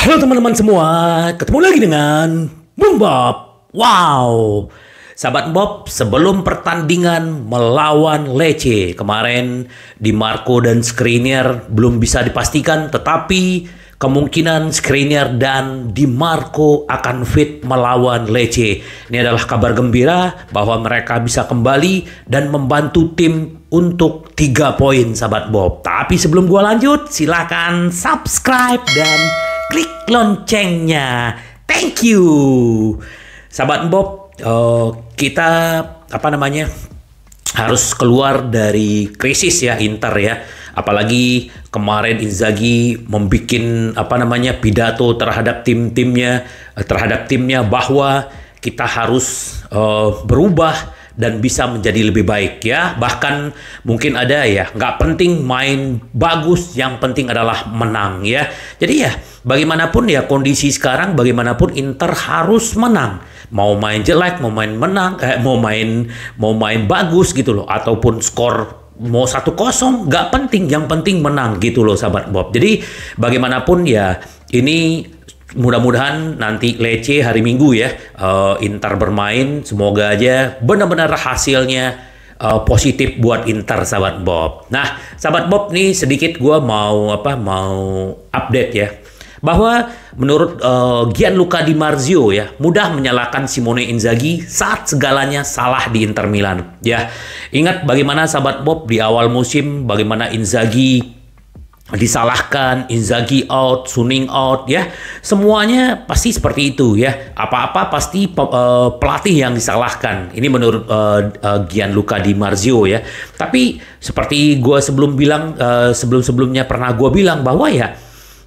Halo teman-teman semua, ketemu lagi dengan Bung Bob. Wow, sahabat Bob, sebelum pertandingan melawan Lecce kemarin, Di Marco dan Skriniar belum bisa dipastikan, tetapi kemungkinan Skriniar dan Di Marco akan fit melawan Lecce. Ini adalah kabar gembira bahwa mereka bisa kembali dan membantu tim untuk 3 poin, sahabat Bob. Tapi sebelum gua lanjut, silakan subscribe dan klik loncengnya. Thank you. Sahabat Bob, kita harus keluar dari krisis ya Inter ya. Apalagi kemarin Inzaghi membikin pidato terhadap timnya bahwa kita harus berubah dan bisa menjadi lebih baik ya. Bahkan mungkin ada ya, nggak penting main bagus, yang penting adalah menang ya. Jadi ya bagaimanapun ya kondisi sekarang, bagaimanapun Inter harus menang. Mau main jelek, mau main menang, mau main bagus gitu loh, ataupun skor mau 1-0, nggak penting, yang penting menang gitu loh sahabat Bob. Jadi bagaimanapun ya, ini mudah-mudahan nanti Lecce hari Minggu ya, Inter bermain, semoga aja benar-benar hasilnya positif buat Inter sahabat Bob. Nah sahabat Bob, nih sedikit gue mau update ya, bahwa menurut Gianluca Di Marzio ya, mudah menyalahkan Simone Inzaghi saat segalanya salah di Inter Milan ya. Ingat bagaimana sahabat Bob di awal musim, bagaimana Inzaghi disalahkan, Inzaghi out, Suning out ya, semuanya pasti seperti itu ya, apa-apa pasti pelatih yang disalahkan. Ini menurut Gianluca Di Marzio ya. Tapi seperti gue sebelumnya pernah gue bilang bahwa ya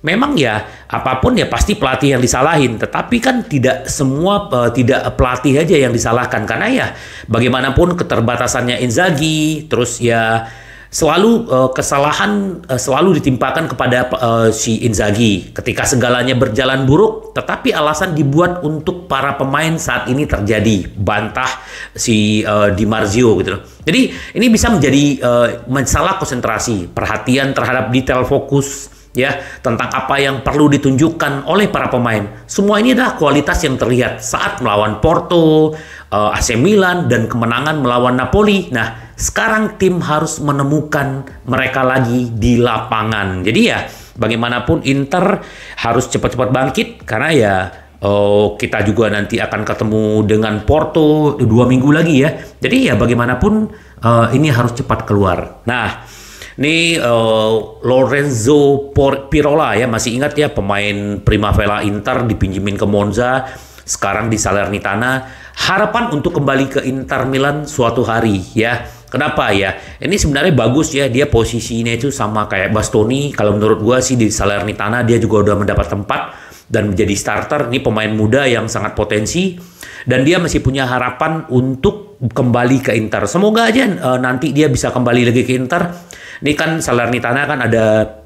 memang ya apapun ya pasti pelatih yang disalahin, tetapi kan tidak semua tidak pelatih aja yang disalahkan, karena ya bagaimanapun keterbatasannya Inzaghi, terus ya selalu kesalahan selalu ditimpakan kepada si Inzaghi ketika segalanya berjalan buruk, tetapi alasan dibuat untuk para pemain saat ini terjadi, bantah si Di Marzio gitu loh. Jadi ini bisa menjadi masalah konsentrasi, perhatian terhadap detail, fokus ya tentang apa yang perlu ditunjukkan oleh para pemain. Semua ini adalah kualitas yang terlihat saat melawan Porto, AC Milan, dan kemenangan melawan Napoli. Nah, sekarang tim harus menemukan mereka lagi di lapangan. Jadi ya, bagaimanapun Inter harus cepat-cepat bangkit, karena ya kita juga nanti akan ketemu dengan Porto 2 minggu lagi ya. Jadi ya bagaimanapun ini harus cepat keluar. Nah, ini Lorenzo Pirola ya, masih ingat ya, pemain Primavera Inter dipinjemin ke Monza, sekarang di Salernitana. Harapan untuk kembali ke Inter Milan suatu hari ya. Kenapa ya? Ini sebenarnya bagus ya, dia posisinya itu sama kayak Bastoni. Kalau menurut gua sih di Salernitana dia juga udah mendapat tempat dan menjadi starter. Ini pemain muda yang sangat potensi dan dia masih punya harapan untuk kembali ke Inter. Semoga aja nanti dia bisa kembali lagi ke Inter. Ini kan Salernitana kan ada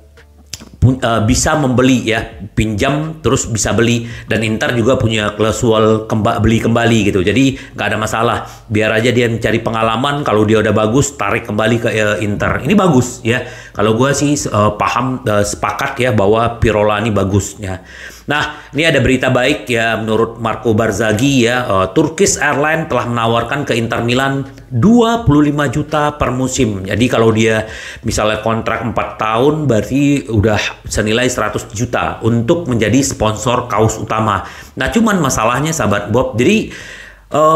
bisa membeli ya, pinjam terus bisa beli, dan Inter juga punya klausul beli kembali gitu. Jadi nggak ada masalah, biar aja dia mencari pengalaman. Kalau dia udah bagus, tarik kembali ke Inter. Ini bagus ya. Kalau gue sih sepakat ya bahwa Pirola ini bagus ya. Nah, ini ada berita baik ya menurut Marco Barzaghi ya. Turkish Airlines telah menawarkan ke Inter Milan 25 juta per musim. Jadi kalau dia misalnya kontrak 4 tahun, berarti udah senilai 100 juta untuk menjadi sponsor kaos utama. Nah, cuman masalahnya sahabat Bob, jadi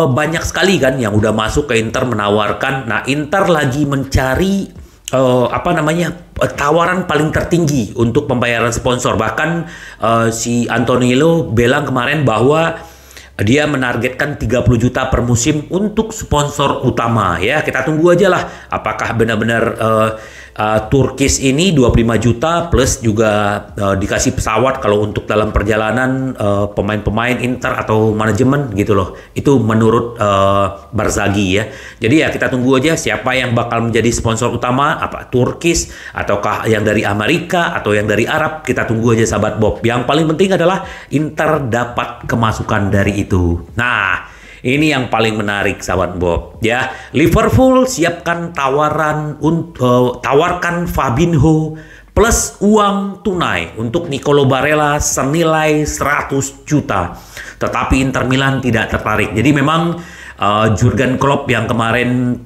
banyak sekali kan yang udah masuk ke Inter menawarkan. Nah, Inter lagi mencari tawaran paling tertinggi untuk pembayaran sponsor. Bahkan si Antonello bilang kemarin bahwa dia menargetkan 30 juta per musim untuk sponsor utama ya. Kita tunggu aja lah apakah benar-benar Turkish ini 25 juta plus juga dikasih pesawat kalau untuk dalam perjalanan pemain-pemain Inter atau manajemen gitu loh. Itu menurut Barzaghi ya. Jadi ya kita tunggu aja siapa yang bakal menjadi sponsor utama, apa Turkish ataukah yang dari Amerika atau yang dari Arab. Kita tunggu aja sahabat Bob. Yang paling penting adalah Inter dapat kemasukan dari itu. Nah, ini yang paling menarik sahabat Bob ya. Liverpool siapkan tawarkan Fabinho plus uang tunai untuk Nicolo Barella senilai 100 juta. Tetapi Inter Milan tidak tertarik. Jadi memang Jurgen Klopp yang kemarin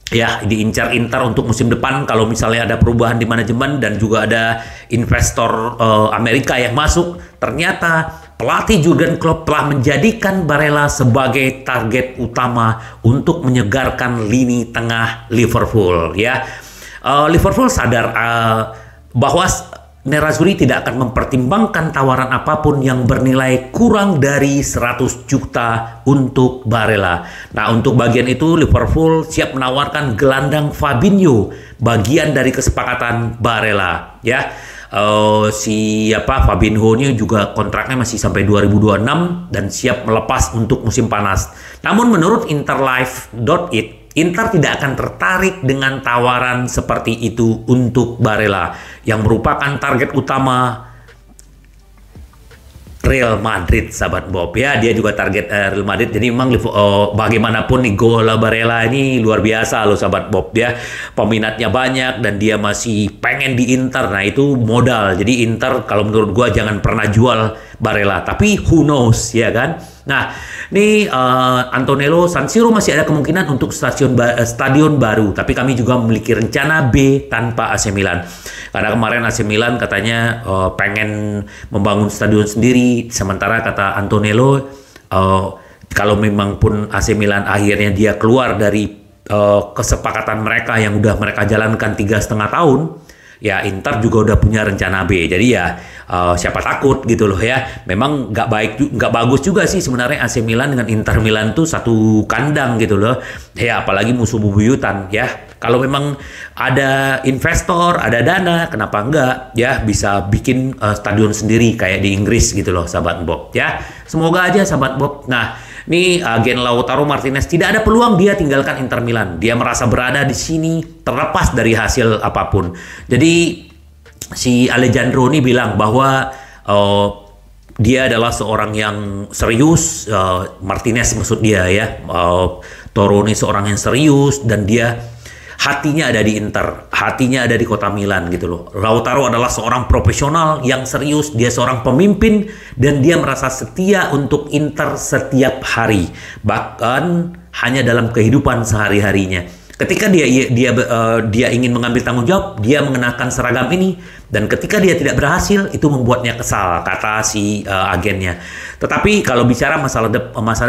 ya diincar Inter untuk musim depan kalau misalnya ada perubahan di manajemen dan juga ada investor Amerika yang masuk, ternyata pelatih Jurgen Klopp telah menjadikan Barella sebagai target utama untuk menyegarkan lini tengah Liverpool ya. Liverpool sadar bahwa Nerazzurri tidak akan mempertimbangkan tawaran apapun yang bernilai kurang dari 100 juta untuk Barella. Nah, untuk bagian itu Liverpool siap menawarkan gelandang Fabinho, bagian dari kesepakatan Barella ya. Fabinho ini juga kontraknya masih sampai 2026 dan siap melepas untuk musim panas. Namun menurut interlife.it, Inter tidak akan tertarik dengan tawaran seperti itu untuk Barella yang merupakan target utama Real Madrid, sahabat Bob ya. Dia juga target Real Madrid. Jadi memang bagaimanapun nih Nicola Barella ini luar biasa loh, sahabat Bob ya. Peminatnya banyak dan dia masih pengen di Inter. Nah, itu modal. Jadi Inter kalau menurut gua jangan pernah jual Barella. Tapi who knows ya kan. Nah, ini Antonello, San Siro masih ada kemungkinan untuk stadion baru, tapi kami juga memiliki rencana B tanpa AC Milan. Karena kemarin AC Milan katanya pengen membangun stadion sendiri, sementara kata Antonello kalau memang pun AC Milan akhirnya dia keluar dari kesepakatan mereka yang udah mereka jalankan 3,5 tahun, ya Inter juga udah punya rencana B. Jadi ya siapa takut gitu loh ya. Memang nggak bagus juga sih sebenarnya AC Milan dengan Inter Milan tuh satu kandang gitu loh. Ya apalagi musuh bebuyutan ya. Kalau memang ada investor, ada dana, kenapa enggak ya bisa bikin stadion sendiri kayak di Inggris gitu loh, sahabat Bob ya. Semoga aja sahabat Bob. Nah, ini agen Lautaro Martinez tidak ada peluang dia tinggalkan Inter Milan. Dia merasa berada di sini terlepas dari hasil apapun. Jadi si Alejandro ini bilang bahwa dia adalah seorang yang serius. Martinez maksud dia ya. Toro ini seorang yang serius dan dia hatinya ada di Inter, hatinya ada di kota Milan gitu loh. Lautaro adalah seorang profesional yang serius, dia seorang pemimpin dan dia merasa setia untuk Inter setiap hari, bahkan hanya dalam kehidupan sehari-harinya. Ketika dia ingin mengambil tanggung jawab, dia mengenakan seragam ini, dan ketika dia tidak berhasil, itu membuatnya kesal, kata si agennya. Tetapi kalau bicara masa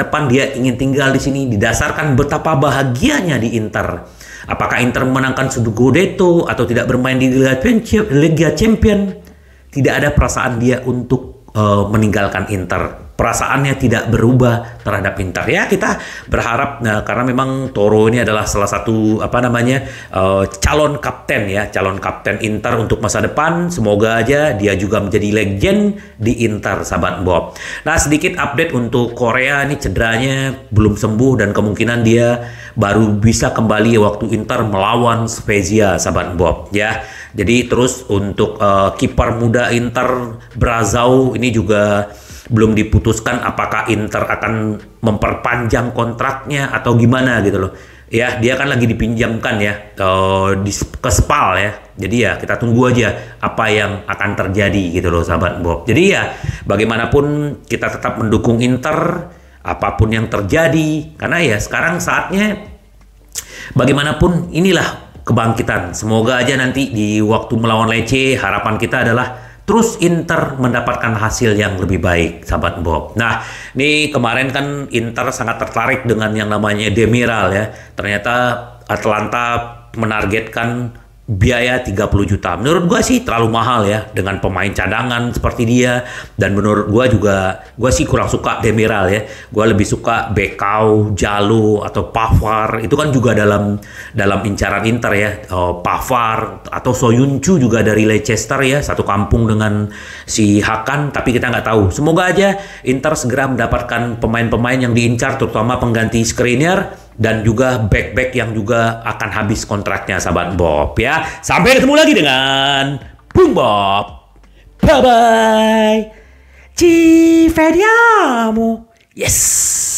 depan, dia ingin tinggal di sini didasarkan betapa bahagianya di Inter. Apakah Inter memenangkan Scudetto atau tidak bermain di Liga Champion, tidak ada perasaan dia untuk meninggalkan Inter. Perasaannya tidak berubah terhadap Inter. Ya kita berharap karena memang Toro ini adalah salah satu calon kapten ya, calon kapten Inter untuk masa depan. Semoga aja dia juga menjadi legend di Inter, sahabat Bob. Nah, sedikit update untuk Korea, ini cederanya belum sembuh dan kemungkinan dia baru bisa kembali waktu Inter melawan Spezia, sahabat Bob ya. Jadi terus untuk kiper muda Inter Brazau ini juga belum diputuskan apakah Inter akan memperpanjang kontraknya atau gimana gitu loh. Ya, dia kan lagi dipinjamkan ya ke Spal ya. Jadi ya kita tunggu aja apa yang akan terjadi gitu loh, sahabat Bob. Jadi ya bagaimanapun kita tetap mendukung Inter apapun yang terjadi, karena ya sekarang saatnya bagaimanapun inilah kebangkitan. Semoga aja nanti di waktu melawan Lecce harapan kita adalah terus Inter mendapatkan hasil yang lebih baik, sahabat Bob. Nah, ini kemarin kan Inter sangat tertarik dengan yang namanya Demiral ya. Ternyata Atalanta menargetkan biaya 30 juta. Menurut gua sih terlalu mahal ya dengan pemain cadangan seperti dia, dan menurut gua sih kurang suka Demiral ya. Gua lebih suka Bekau, Jalo atau Pavard. Itu kan juga dalam incaran Inter ya. Pavard atau Soyuncu juga dari Leicester ya, satu kampung dengan si Hakan, tapi kita nggak tahu. Semoga aja Inter segera mendapatkan pemain-pemain yang diincar, terutama pengganti Skriniar dan juga back-back yang juga akan habis kontraknya, sahabat Bob ya. Sampai ketemu lagi dengan Bung Bob. Bye-bye. Ci vediamo. Yes.